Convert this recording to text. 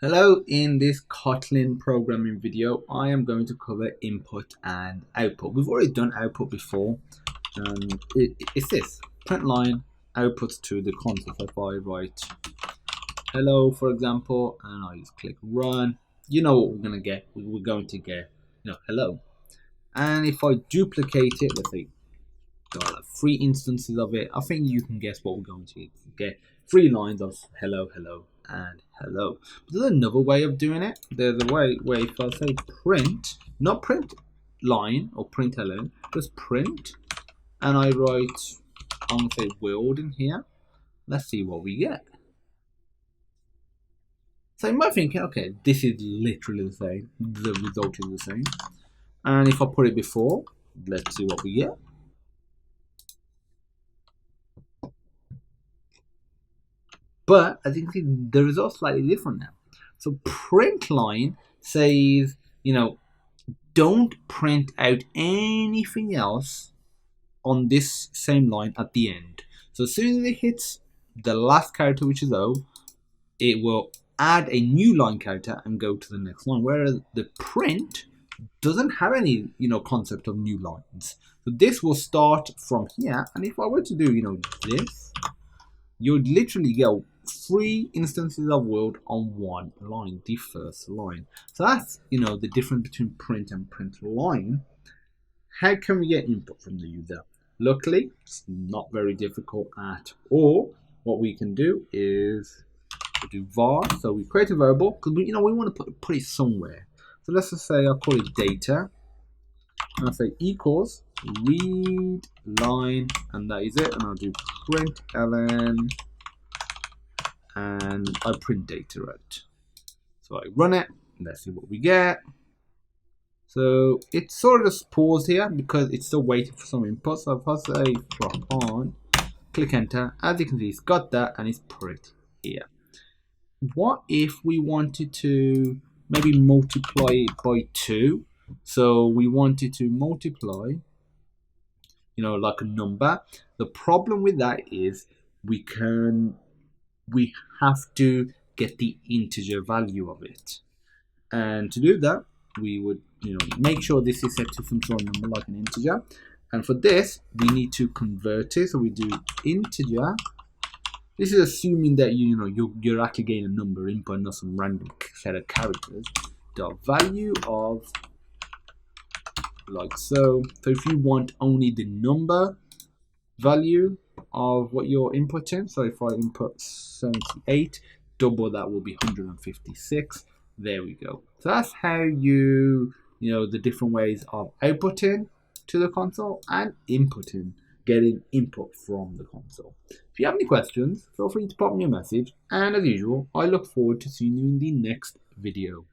Hello, in this Kotlin programming video, I am going to cover input and output. We've already done output before. It's this, print line outputs to the console. So if I write hello, for example, and I just click run, you know what we're going to get. We're going to get, hello. And if I duplicate it, let's say, got 3 instances of it, I think you can guess what we're going to get. 3 lines of hello, hello, and hello. But there's another way of doing it. There's a way where if I say print, not print line or print hello, just print, and I write, I'm going to say world in here. Let's see what we get. So you might think, okay, this is literally the same. The result is the same. And if I put it before, let's see what we get. But I think the result's slightly different now. So print line says, don't print out anything else on this same line at the end. So as soon as it hits the last character, which is O, it will add a new line character and go to the next line. Whereas the print doesn't have any, concept of new lines. So this will start from here. And if I were to do, this, you'd literally get 3 instances of world on one line, the first line. So that's, the difference between print and print line. How can we get input from the user? Luckily, it's not very difficult at all. What we can do is do var. So we create a variable because we want to put it somewhere. So let's just say I'll call it data. And I'll say equals read line, and that is it. And I'll do print ln. And I print data out. So I run it, and let's see what we get. So it's sort of just paused here because it's still waiting for some input. So if I say drop on, click enter, as you can see, it's got that and it's put it here. What if we wanted to maybe multiply it by 2? So we wanted to multiply, like a number. The problem with that is we have to get the integer value of it, and to do that we would make sure this is set to some sort of number like an integer, and for this we need to convert it. So we do integer. This is assuming that you're actually getting a number input, not some random set of characters. Dot value of like so. So if you want only the number value of what you're inputting, so if I input 78, double that will be 156. There we go. So that's how the different ways of outputting to the console and inputting, getting input from the console. If you have any questions, feel free to pop me a message, and as usual, I look forward to seeing you in the next video.